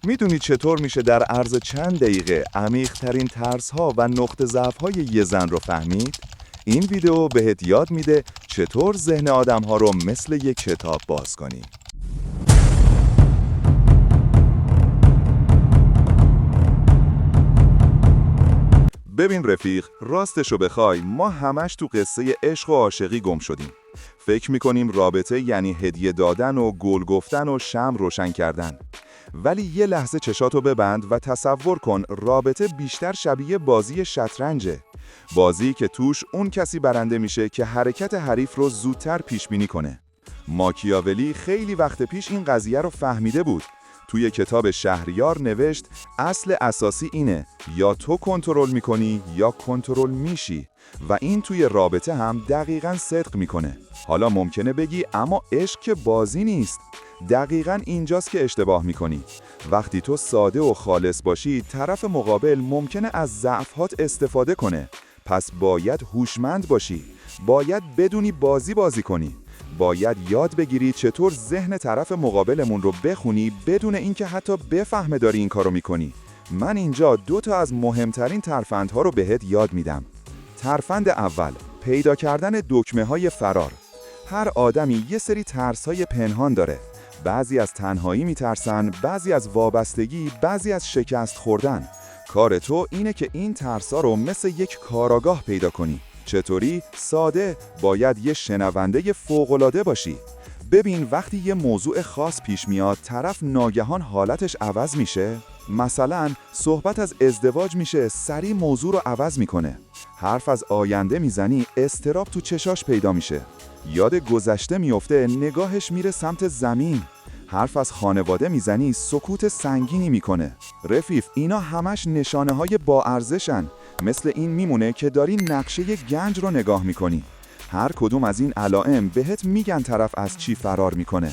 میدونی چطور میشه در عرض چند دقیقه عمیق‌ترین ترس‌ها و نقطه ضعف‌های یه زن رو فهمید؟ این ویدیو بهت یاد میده چطور ذهن آدم‌ها رو مثل یک کتاب باز کنی. ببین رفیق، راستشو بخوای ما همش تو قصه عشق و عاشقی گم شدیم. فکر میکنیم رابطه یعنی هدیه دادن و گل گفتن و شمع روشن کردن. ولی یه لحظه چشاتو ببند و تصور کن رابطه بیشتر شبیه بازی شطرنجه. بازی که توش اون کسی برنده میشه که حرکت حریف رو زودتر پیش بینی کنه. ماکیاولی خیلی وقت پیش این قضیه رو فهمیده بود. توی کتاب شهریار نوشت اصل اساسی اینه یا تو کنترل میکنی یا کنترل میشی و این توی رابطه هم دقیقاً صدق میکنه. حالا ممکنه بگی اما عشق که بازی نیست. دقیقاً اینجاست که اشتباه میکنی. وقتی تو ساده و خالص باشی طرف مقابل ممکنه از ضعفات استفاده کنه. پس باید هوشمند باشی. باید بدونی بازی کنی. باید یاد بگیری چطور ذهن طرف مقابلمون رو بخونی بدون اینکه حتی بفهمه داری این کارو میکنی. من اینجا 2 تا از مهمترین ترفندها رو بهت یاد میدم. ترفند اول، پیدا کردن دکمه‌های فرار. هر آدمی یه سری ترس‌های پنهان داره. بعضی از تنهایی میترسن، بعضی از وابستگی، بعضی از شکست خوردن. کار تو اینه که این ترس‌ها رو مثل یک کاراگاه پیدا کنی. چطوری؟ ساده، باید یه شنونده فوق‌العاده باشی. ببین وقتی یه موضوع خاص پیش میاد طرف ناگهان حالتش عوض میشه. مثلا صحبت از ازدواج میشه سریع موضوع رو عوض میکنه. حرف از آینده میزنی اضطراب تو چشاش پیدا میشه. یاد گذشته میفته نگاهش میره سمت زمین. حرف از خانواده میزنی سکوت سنگینی میکنه. رفیق اینا همش نشانه های با ارزشن. مثل این میمونه که داری نقشه گنج رو نگاه میکنی. هر کدوم از این علائم بهت میگن طرف از چی فرار میکنه.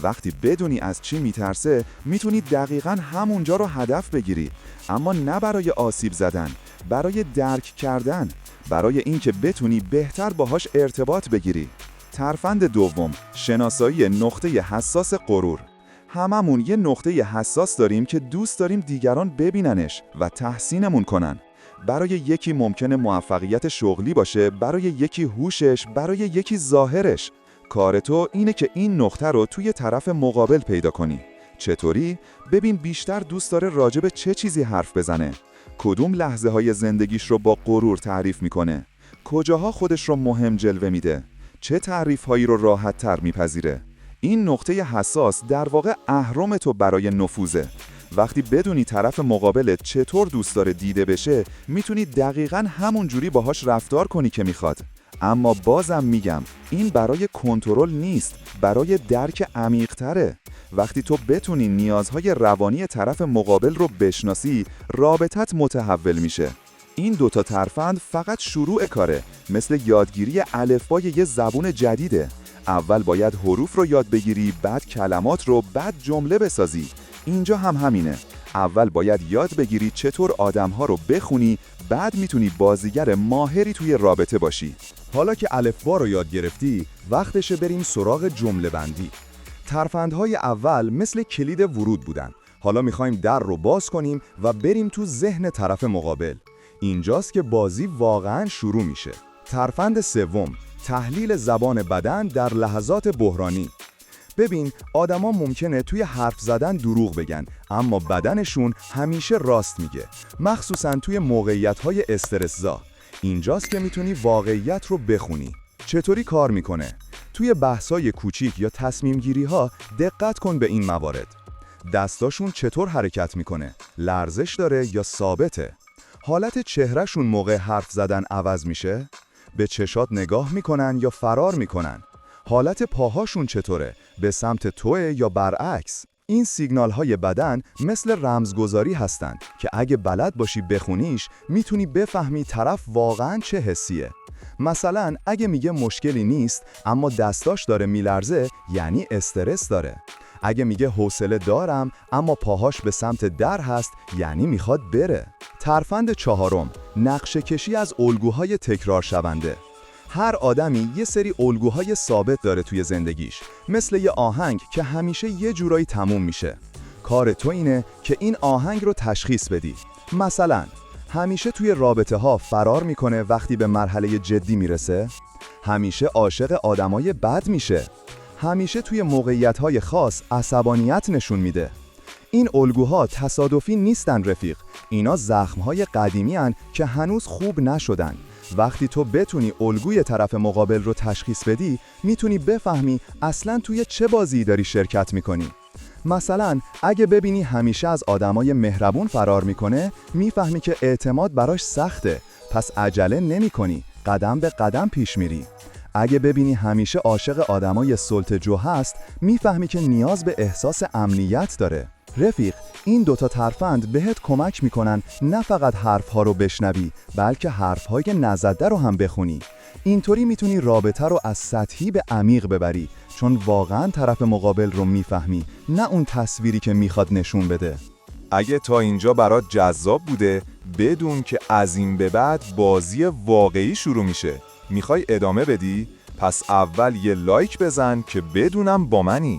وقتی بدونی از چی میترسه میتونی دقیقاً همونجا رو هدف بگیری. اما نه برای آسیب زدن، برای درک کردن، برای اینکه بتونی بهتر باهاش ارتباط بگیری. ترفند دوم، شناسایی نقطه حساس غرور. هممون یه نقطه حساس داریم که دوست داریم دیگران ببیننش و تحسینمون کنن. برای یکی ممکنه موفقیت شغلی باشه، برای یکی هوشش، برای یکی ظاهرش. کار تو اینه که این نقطه رو توی طرف مقابل پیدا کنی. چطوری؟ ببین بیشتر دوست داره راجع به چه چیزی حرف بزنه. کدوم لحظه های زندگیش رو با غرور تعریف میکنه؟ کجاها خودش رو مهم جلوه میده؟ چه تعریف هایی رو راحت تر میپذیره؟ این نقطه حساس در واقع اهرم تو برای نفوذه. وقتی بدونی طرف مقابلت چطور دوست داره دیده بشه، میتونی دقیقاً همون جوری باهاش رفتار کنی که میخواد. اما بازم میگم، این برای کنترل نیست، برای درک عمیق‌تره. وقتی تو بتونی نیازهای روانی طرف مقابل رو بشناسی، رابطت متحول میشه. این 2 تا ترفند فقط شروع کاره، مثل یادگیری الفبای یه زبون جدیده. اول باید حروف رو یاد بگیری، بعد کلمات رو، بعد جمله بسازی. اینجا هم همینه. اول باید یاد بگیری چطور آدم‌ها رو بخونی، بعد میتونی بازیگر ماهری توی رابطه باشی. حالا که الفبا رو یاد گرفتی، وقتشه بریم سراغ جمله بندی. ترفندهای اول مثل کلید ورود بودن. حالا میخوایم در رو باز کنیم و بریم تو ذهن طرف مقابل. اینجاست که بازی واقعاً شروع میشه. ترفند سوم، تحلیل زبان بدن در لحظات بحرانی. ببین آدما ممکنه توی حرف زدن دروغ بگن، اما بدنشون همیشه راست میگه، مخصوصاً توی موقعیت‌های استرس‌زا. اینجاست که میتونی واقعیت رو بخونی. چطوری کار میکنه؟ توی بحث‌های کوچیک یا تصمیم‌گیری‌ها دقت کن به این موارد. دستاشون چطور حرکت میکنه؟ لرزش داره یا ثابته؟ حالت چهرهشون موقع حرف زدن عوض میشه؟ به چشات نگاه میکنن یا فرار میکنن؟ حالت پاهاشون چطوره؟ به سمت توئه یا برعکس؟ این سیگنال‌های بدن مثل رمزگذاری هستند که اگه بلد باشی بخونیش میتونی بفهمی طرف واقعاً چه حسیه. مثلا اگه میگه مشکلی نیست اما دستاش داره میلرزه یعنی استرس داره. اگه میگه حوصله دارم اما پاهاش به سمت در هست یعنی میخواد بره. ترفند چهارم، نقشه کشی از الگوهای تکرار شونده. هر آدمی یه سری الگوهای ثابت داره توی زندگیش، مثل یه آهنگ که همیشه یه جورایی تموم میشه. کار تو اینه که این آهنگ رو تشخیص بدی. مثلا همیشه توی رابطه ها فرار میکنه وقتی به مرحله جدی میرسه، همیشه عاشق آدمای بد میشه، همیشه توی موقعیت‌های خاص عصبانیت نشون میده. این الگوها تصادفی نیستن رفیق، اینا زخم‌های قدیمی هن که هنوز خوب نشدن. وقتی تو بتونی الگوی طرف مقابل رو تشخیص بدی، میتونی بفهمی اصلاً توی چه بازی داری شرکت میکنی. مثلا اگه ببینی همیشه از آدمای مهربون فرار میکنه، میفهمی که اعتماد براش سخته، پس عجله نمی‌کنی، قدم به قدم پیش میری. اگه ببینی همیشه عاشق آدمای سلطه‌جو هست، میفهمی که نیاز به احساس امنیت داره. رفیق، این دوتا ترفند بهت کمک میکنن نه فقط حرفها رو بشنوی، بلکه حرفهای نزده رو هم بخونی. اینطوری میتونی رابطه رو از سطحی به عمیق ببری، چون واقعا طرف مقابل رو میفهمی، نه اون تصویری که میخواد نشون بده. اگه تا اینجا برات جذاب بوده، بدون که از این به بعد بازی واقعی شروع میشه. میخوای ادامه بدی؟ پس اول یه لایک بزن که بدونم با منی.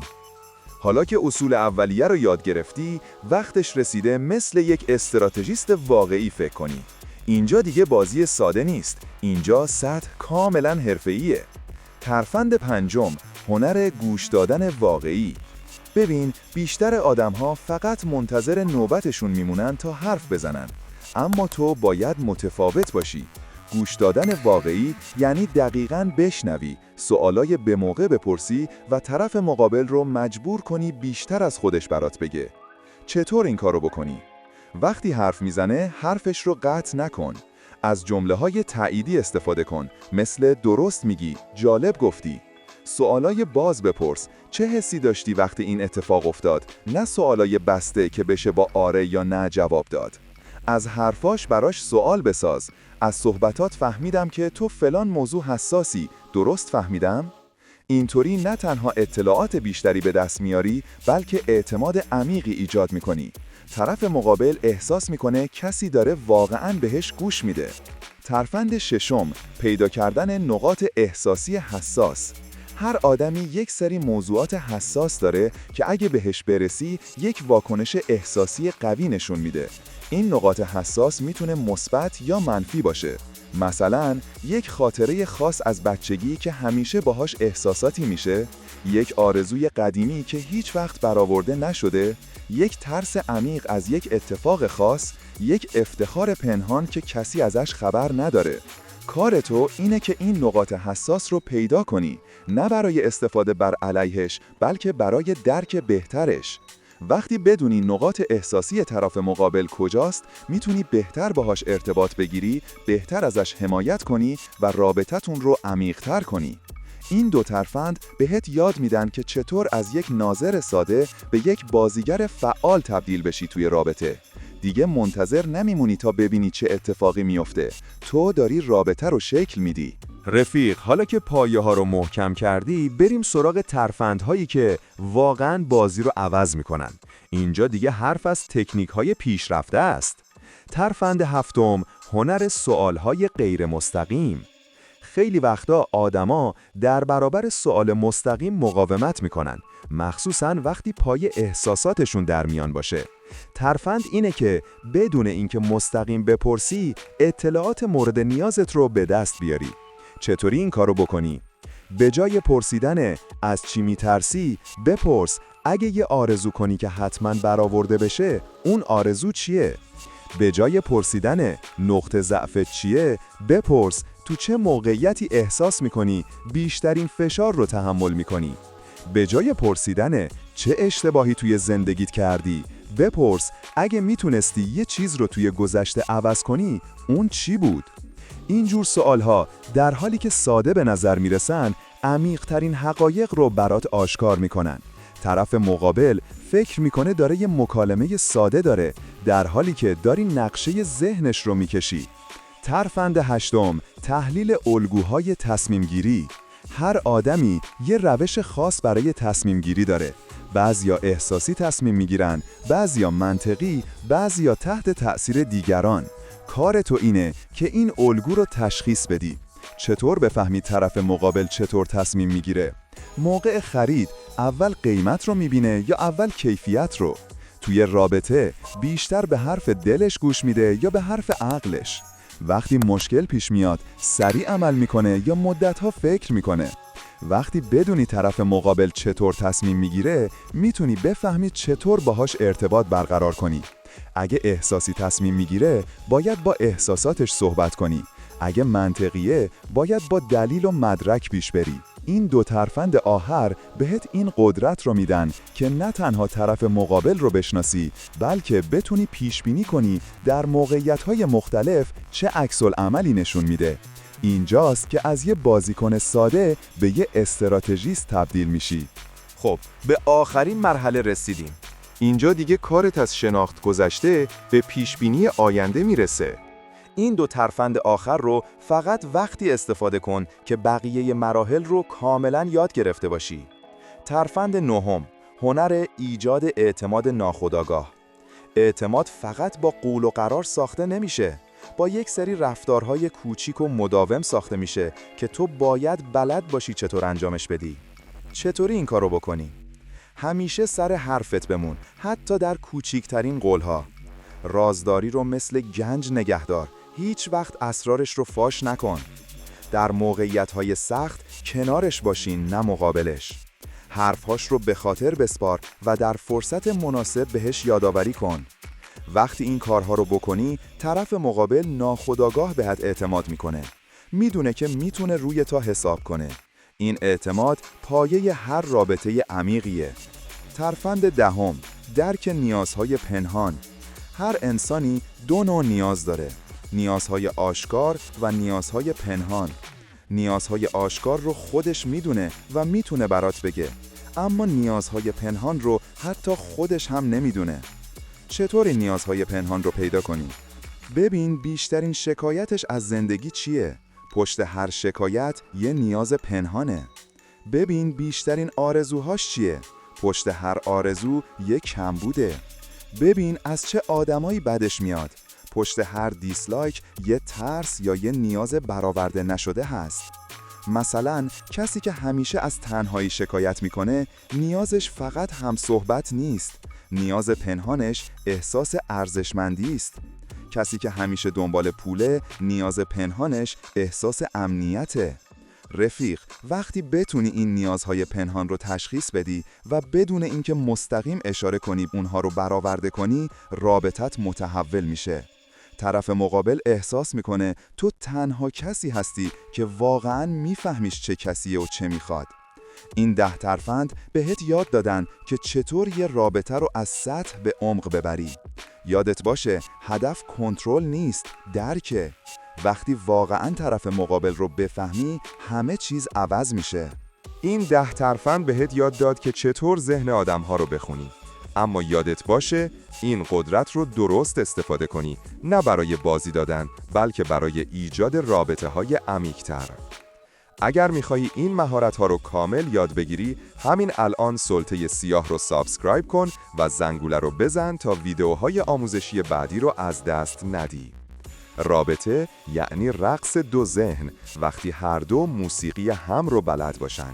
حالا که اصول اولیه رو یاد گرفتی، وقتش رسیده مثل یک استراتژیست واقعی فکر کنی. اینجا دیگه بازی ساده نیست، اینجا سطح کاملا حرفه‌ایه. ترفند پنجم، هنر گوش دادن واقعی. ببین، بیشتر آدم‌ها فقط منتظر نوبتشون میمونن تا حرف بزنن، اما تو باید متفاوت باشی. گوش دادن واقعی یعنی دقیقاً بشنوی، سوالای به موقع بپرسی و طرف مقابل رو مجبور کنی بیشتر از خودش برات بگه. چطور این کارو بکنی؟ وقتی حرف میزنه، حرفش رو قطع نکن. از جمله‌های تأییدی استفاده کن، مثل درست میگی، جالب گفتی. سوالای باز بپرس، چه حسی داشتی وقتی این اتفاق افتاد؟ نه سوالای بسته که بشه با آره یا نه جواب داد. از حرفاش براش سوال بساز. از صحبتات فهمیدم که تو فلان موضوع حساسی، درست فهمیدم؟ اینطوری نه تنها اطلاعات بیشتری به دست میاری، بلکه اعتماد عمیقی ایجاد میکنی. طرف مقابل احساس میکنه کسی داره واقعاً بهش گوش میده. ترفند ششم، پیدا کردن نقاط احساسی حساس. هر آدمی یک سری موضوعات حساس داره که اگه بهش برسی یک واکنش احساسی قوی نشون میده. این نقاط حساس میتونه مثبت یا منفی باشه. مثلا یک خاطره خاص از بچگی که همیشه باهاش احساساتی میشه، یک آرزوی قدیمی که هیچ وقت برآورده نشده، یک ترس عمیق از یک اتفاق خاص، یک افتخار پنهان که کسی ازش خبر نداره. کار تو اینه که این نقاط حساس رو پیدا کنی، نه برای استفاده بر علیهش، بلکه برای درک بهترش. وقتی بدونی نقاط احساسی طرف مقابل کجاست، میتونی بهتر باهاش ارتباط بگیری، بهتر ازش حمایت کنی و رابطتون رو عمیق‌تر کنی. این دو ترفند بهت یاد میدن که چطور از یک ناظر ساده به یک بازیگر فعال تبدیل بشی توی رابطه. دیگه منتظر نمیمونی تا ببینی چه اتفاقی میفته. تو داری رابطه رو شکل میدی. رفیق، حالا که پایه ها رو محکم کردی، بریم سراغ ترفندهایی که واقعاً بازی رو عوض میکنن. اینجا دیگه حرف از تکنیک های پیشرفته است. ترفند هفتم، هنر سوالهای غیر مستقیم. خیلی وقتا آدما در برابر سوال مستقیم مقاومت میکنن، مخصوصاً وقتی پای احساساتشون در میان باشه. ترفند اینه که بدون اینکه مستقیم بپرسی، اطلاعات مورد نیازت رو به دست بیاری. چطوری این کارو بکنی؟ به جای پرسیدن از چی میترسی، بپرس اگه یه آرزو کنی که حتما برآورده بشه، اون آرزو چیه؟ به جای پرسیدن نقطه ضعفت چیه، بپرس تو چه موقعیتی احساس میکنی بیشترین فشار رو تحمل میکنی. به جای پرسیدن چه اشتباهی توی زندگیت کردی، بپرس اگه میتونستی یه چیز رو توی گذشته عوض کنی، اون چی بود؟ اینجور سوالها در حالی که ساده به نظر میرسن، عمیق‌ترین حقایق رو برات آشکار میکنن. طرف مقابل فکر میکنه داره یه مکالمه ساده داره، در حالی که داری نقشه ذهنش رو میکشی. ترفند هشتم، تحلیل الگوهای تصمیم گیری. هر آدمی یه روش خاص برای تصمیم گیری داره. بعضیا احساسی تصمیم میگیرن، بعضیا منطقی، بعضیا تحت تأثیر دیگران. کار تو اینه که این الگو رو تشخیص بدی. چطور بفهمی طرف مقابل چطور تصمیم میگیره؟ موقع خرید اول قیمت رو میبینه یا اول کیفیت رو؟ توی رابطه بیشتر به حرف دلش گوش میده یا به حرف عقلش؟ وقتی مشکل پیش میاد سریع عمل میکنه یا مدتها فکر میکنه؟ وقتی بدونی طرف مقابل چطور تصمیم میگیره میتونی بفهمی چطور باهاش ارتباط برقرار کنی. اگه احساسی تصمیم میگیره باید با احساساتش صحبت کنی. اگه منطقیه باید با دلیل و مدرک پیش بری. این دو ترفند آخر بهت این قدرت رو میدن که نه تنها طرف مقابل رو بشناسی بلکه بتونی پیش بینی کنی در موقعیت‌های مختلف چه عکس‌العملی نشون میده. اینجاست که از یه بازیکن ساده به یه استراتژیست تبدیل میشی. خب به آخرین مرحله رسیدیم. اینجا دیگه کارت از شناخت گذشته به پیشبینی آینده میرسه. این دو ترفند آخر رو فقط وقتی استفاده کن که بقیه مراحل رو کاملا یاد گرفته باشی. ترفند نهم، هنر ایجاد اعتماد ناخودآگاه. اعتماد فقط با قول و قرار ساخته نمیشه. با یک سری رفتارهای کوچیک و مداوم ساخته میشه که تو باید بلد باشی چطور انجامش بدی. چطوری این کارو بکنی؟ همیشه سر حرفت بمون، حتی در کوچیکترین قولها. رازداری رو مثل گنج نگهدار، هیچ وقت اسرارش رو فاش نکن. در موقعیت‌های سخت کنارش باشین نه مقابلش. حرفهاش رو به خاطر بسپار و در فرصت مناسب بهش یادآوری کن. وقتی این کارها رو بکنی، طرف مقابل ناخودآگاه بهت اعتماد میکنه. میدونه که میتونه روی تا حساب کنه. این اعتماد پایه هر رابطه عمیقیه. ترفند دهم، درک نیازهای پنهان. هر انسانی دو نوع نیاز داره: نیازهای آشکار و نیازهای پنهان. نیازهای آشکار رو خودش میدونه و میتونه برات بگه، اما نیازهای پنهان رو حتی خودش هم نمیدونه. چطور این نیازهای پنهان رو پیدا کنی؟ ببین بیشترین شکایتش از زندگی چیه؟ پشت هر شکایت یه نیاز پنهانه. ببین بیشترین آرزوهاش چیه؟ پشت هر آرزو یه کمبوده. ببین از چه آدمایی بدش میاد. پشت هر دیسلایک یه ترس یا یه نیاز برآورده نشده هست. مثلا کسی که همیشه از تنهایی شکایت میکنه نیازش فقط هم صحبت نیست. نیاز پنهانش احساس ارزشمندی است. کسی که همیشه دنبال پوله نیاز پنهانش احساس امنیته. رفیق، وقتی بتونی این نیازهای پنهان رو تشخیص بدی و بدون اینکه مستقیم اشاره کنی اونها رو برآورده کنی، رابطت متحول میشه. طرف مقابل احساس میکنه تو تنها کسی هستی که واقعاً میفهمیش چه کسیه و چه میخواد. این 10 ترفند بهت یاد دادن که چطور یه رابطه رو از سطح به عمق ببری. یادت باشه هدف کنترل نیست، درکه. وقتی واقعاً طرف مقابل رو بفهمی همه چیز عوض میشه. این 10 ترفند بهت یاد داد که چطور ذهن آدم‌ها رو بخونی. اما یادت باشه این قدرت رو درست استفاده کنی، نه برای بازی دادن بلکه برای ایجاد رابطه‌های عمیق‌تر. اگر میخوایی این مهارت‌ها رو کامل یاد بگیری، همین الان سلطه سیاه رو سابسکرایب کن و زنگوله رو بزن تا ویدیوهای آموزشی بعدی رو از دست ندی. رابطه یعنی رقص دو ذهن وقتی هر دو موسیقی هم رو بلد باشن.